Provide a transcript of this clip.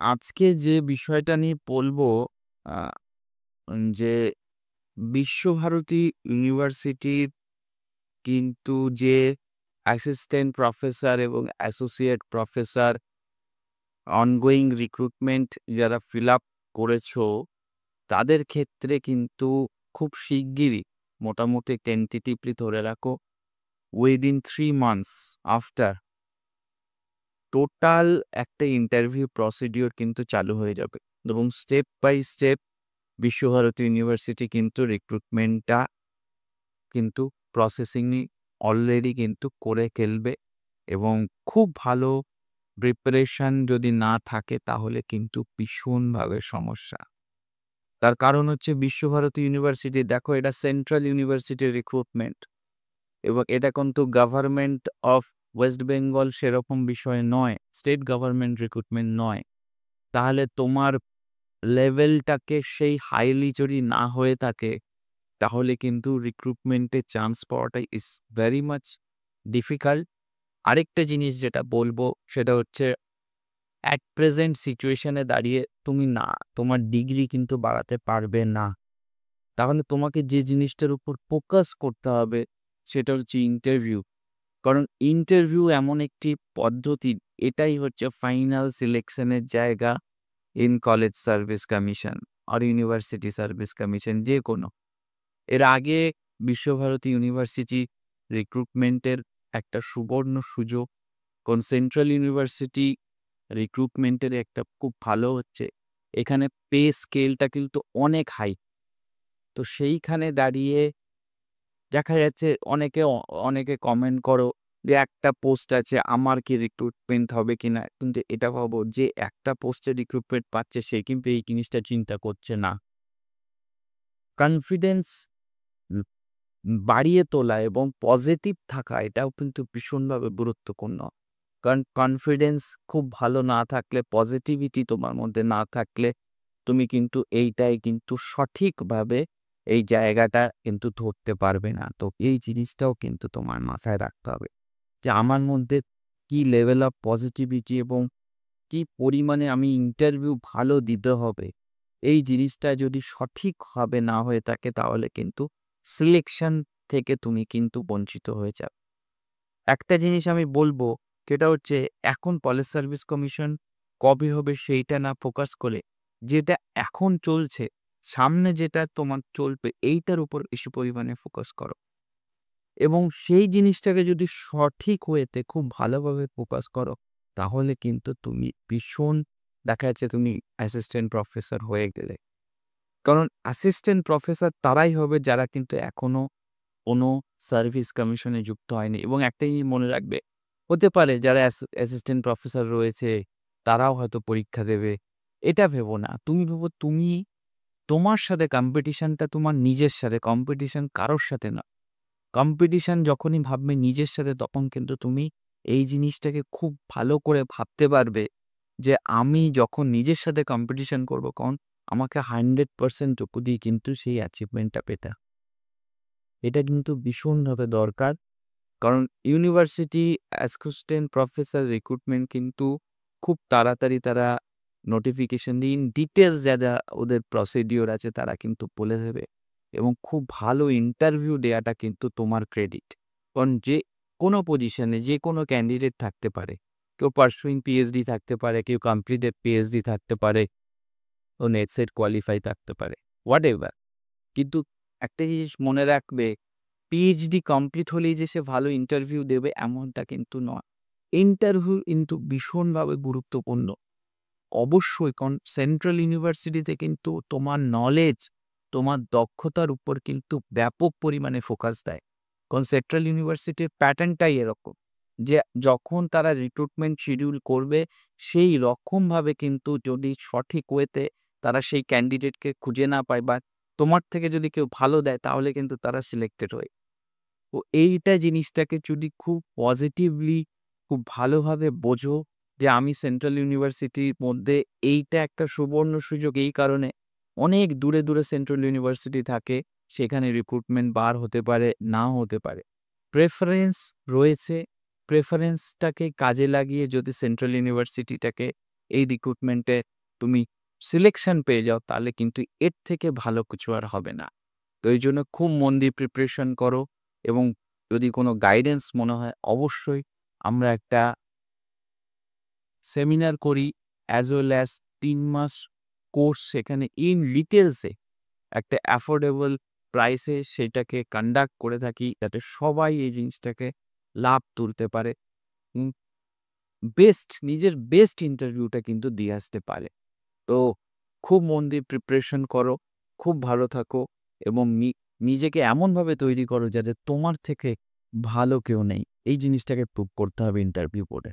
আজকে যে বিষয়টা নিয়ে বলবো আ যে বিশ্বভারতী ইউনিভার্সিটির কিন্তু যে অ্যাসিস্ট্যান্ট প্রফেসর এবং অ্যাসোসিয়েট প্রফেসর অনগোয়িং রিক্রুটমেন্ট যারা ফিল আপ করেছো, তাদের ক্ষেত্রে কিন্তু খুব শিগগিরই মোটামুটি টেন্টেটিভলি ধরে রাখো উইদিন 3 মান্থস আফটার টোটাল একটা ইন্টারভিউ প্রসিডিওর কিন্তু চালু হয়ে যাবে এবং step by step Visva Bharati university কিন্তু রিক্রুটমেন্টটা কিন্তু প্রসেসিংই অলরেডি কিন্তু করে ফেলবে এবং খুব ভালো প্রিপারেশন যদি না থাকে তাহলে কিন্তু ভীষণভাবে সমস্যা। তার কারণ হচ্ছে বিশ্বভারতী ইউনিভার্সিটি দেখো এটা সেন্ট্রাল ইউনিভার্সিটির রিক্রুটমেন্ট এবং এটা কিন্তু গভর্নমেন্ট অফ ওয়েস্ট বেঙ্গল সেরকম বিষয় নয়, স্টেট গভর্নমেন্ট রিক্রুটমেন্ট নয়। তাহলে তোমার লেভেলটাকে সেই হাইলি যদি না হয়ে থাকে তাহলে কিন্তু রিক্রুটমেন্টে চান্স পাওয়াটা ইজ ভেরি মাচ ডিফিকাল্ট। আরেকটা জিনিস যেটা বলবো সেটা হচ্ছে অ্যাট প্রেজেন্ট সিচুয়েশনে দাঁড়িয়ে তুমি না তোমার ডিগ্রি কিন্তু বাড়াতে পারবে না। তাহলে তোমাকে যে জিনিসটার উপর ফোকাস করতে হবে সেটা হচ্ছে ইন্টারভিউ। কারণ ইন্টারভিউ এমন একটি পদ্ধতি, এটাই হচ্ছে ফাইনাল সিলেকশনের জায়গা ইন কলেজ সার্ভিস কমিশন আর ইউনিভার্সিটি সার্ভিস কমিশন যে কোনো। এর আগে বিশ্বভারতী ইউনিভার্সিটি রিক্রুটমেন্টের একটা সুবর্ণ সুযোগ, কোন সেন্ট্রাল ইউনিভার্সিটি রিক্রুটমেন্টের একটা খুব ভালো হচ্ছে এখানে পে স্কেলটা কিন্তু অনেক হাই। তো সেইখানে দাঁড়িয়ে দেখা যাচ্ছে অনেকে কমেন্ট করো যে একটা পোস্ট আছে আমার কি রিক্রুটমেন্ট হবে কিনা, কিন্তু এটা ভাবো যে একটা পোস্টে রিক্রুটমেন্ট পাচ্ছে সে কিন্তু এই জিনিসটা চিন্তা করছে না। কনফিডেন্স বাড়িয়ে তোলা এবং পজিটিভ থাকা এটাও কিন্তু ভীষণভাবে গুরুত্বপূর্ণ। কারণ কনফিডেন্স খুব ভালো না থাকলে, পজিটিভিটি তোমার মধ্যে না থাকলে তুমি কিন্তু এইটাই কিন্তু সঠিকভাবে এই জায়গাটা কিন্তু ধরতে পারবে না। তো এই জিনিসটাও কিন্তু তোমার মাথায় রাখতে হবে যে আমার মধ্যে কি লেভেল অফ পজিটিভিটি এবং কি পরিমাণে আমি ইন্টারভিউ ভালো দিতে হবে। এই জিনিসটা যদি সঠিকভাবে না হয়ে থাকে তাহলে কিন্তু সিলেকশন থেকে তুমি কিন্তু বঞ্চিত হয়ে যাবে। একটা জিনিস আমি বলবো সেটা হচ্ছে এখন কলেজ সার্ভিস কমিশন কবে হবে সেইটা না ফোকাস করে যেটা এখন চলছে, সামনে যেটা তোমার চলবে এইটার উপর বেশি পরিমাণে ফোকাস করো এবং সেই জিনিসটাকে যদি সঠিক ওয়েতে খুব ভালোভাবে ফোকাস করো তাহলে কিন্তু তুমি ভীষণ দেখা যাচ্ছে তুমি অ্যাসিস্ট্যান্ট প্রফেসর হয়ে গেলে। কারণ অ্যাসিস্ট্যান্ট প্রফেসর তারাই হবে যারা কিন্তু এখনো কোনো সার্ভিস কমিশনে যুক্ত হয়নি এবং একটা জিনিস মনে রাখবে, হতে পারে যারা অ্যাসিস্ট্যান্ট প্রফেসর রয়েছে তারাও হয়তো পরীক্ষা দেবে। এটা ভেবো না। তুমি ভেবো তুমি তোমার সাথে কম্পিটিশনটা তোমার নিজের সাথে, কম্পিটিশন কারোর সাথে না। কম্পিটিশন যখনই ভাববে নিজের সাথে তখন কিন্তু তুমি এই জিনিসটাকে খুব ভালো করে ভাবতে পারবে যে আমি যখন নিজের সাথে কম্পিটিশন করব কারণ আমাকে 100% টুকু দিয়ে কিন্তু সেই অ্যাচিভমেন্টটা পেতে হবে। এটা কিন্তু ভীষণভাবে দরকার। কারণ ইউনিভার্সিটি অ্যাসিস্ট্যান্ট প্রফেসর রিক্রুটমেন্ট কিন্তু খুব তাড়াতাড়ি তারা নোটিফিকেশন দিয়ে ইন ডিটেলস যা যা ওদের প্রসিডিওর আছে তারা কিন্তু বলে দেবে এবং খুব ভালো ইন্টারভিউ দেওয়াটা কিন্তু তোমার ক্রেডিট। কারণ যে কোনো পজিশনে যে কোনো ক্যান্ডিডেট থাকতে পারে, কেউ পার্সুইং পিএইচডি থাকতে পারে, কেউ কমপ্লিটেড পিএইচডি থাকতে পারে, ও নেট সেট কোয়ালিফাই থাকতে পারে, হোয়াট এভার। কিন্তু একটা জিনিস মনে রাখবে, পিএইচডি কমপ্লিট হলেই যে সে ভালো ইন্টারভিউ দেবে এমনটা কিন্তু নয়। ইন্টারভিউ কিন্তু ভীষণভাবে গুরুত্বপূর্ণ। অবশ্যই সেন্ট্রাল ইউনিভার্সিটিতে কিন্তু তোমার নলেজ, তোমার দক্ষতার উপর কিন্তু ব্যাপক পরিমাণে ফোকাস দেয়। কারণ সেন্ট্রাল ইউনিভার্সিটির প্যাটার্নটাই এরকম যে যখন তারা রিক্রুটমেন্ট শিডিউল করবে সেই রকমভাবে কিন্তু যদি সঠিক ওয়েতে তারা সেই ক্যান্ডিডেটকে খুঁজে না পায় বা তোমার থেকে যদি কেউ ভালো দেয় তাহলে কিন্তু তারা সিলেক্টেড হয়। তো এইটা জিনিসটাকে যদি খুব পজিটিভলি খুব ভালোভাবে বোঝো যে আমি সেন্ট্রাল ইউনিভার্সিটির মধ্যে এইটা একটা সুবর্ণ সুযোগ এই কারণে অনেক দূরে দূরে সেন্ট্রাল ইউনিভার্সিটি থাকে, সেখানে রিক্রুটমেন্ট বার হতে পারে নাও হতে পারে, প্রেফারেন্স রয়েছে। প্রেফারেন্সটাকে কাজে লাগিয়ে যদি সেন্ট্রাল ইউনিভার্সিটিটাকে এই রিক্রুটমেন্টে তুমি সিলেকশন পেয়ে যাও তাহলে কিন্তু এর থেকে ভালো কিছু আর হবে না। তো এই জন্য খুব মন দিয়ে প্রিপারেশন করো এবং যদি কোনো গাইডেন্স মনে হয় অবশ্যই আমরা একটা সেমিনার করি অ্যাজ ওয়েল অ্যাজ ৩ মাস কোর্স সেখানে ইন ডিটেইলসে একটা অ্যাফোর্ডেবল প্রাইসে সেটাকে কন্ডাক্ট করে থাকি যাতে সবাই এই জিনিসটাকে লাভ তুলতে পারে। উম নিজের বেস্ট ইন্টারভিউটা কিন্তু দিয়ে আসতে পারে। তো খুব মন দিয়ে প্রিপারেশন করো, খুব ভালো থাকো এবং নিজেকে এমনভাবে তৈরি করো যাতে তোমার থেকে ভালো কেউ নেই। এই জিনিসটাকে প্রুভ করতে হবে ইন্টারভিউ বোর্ডে।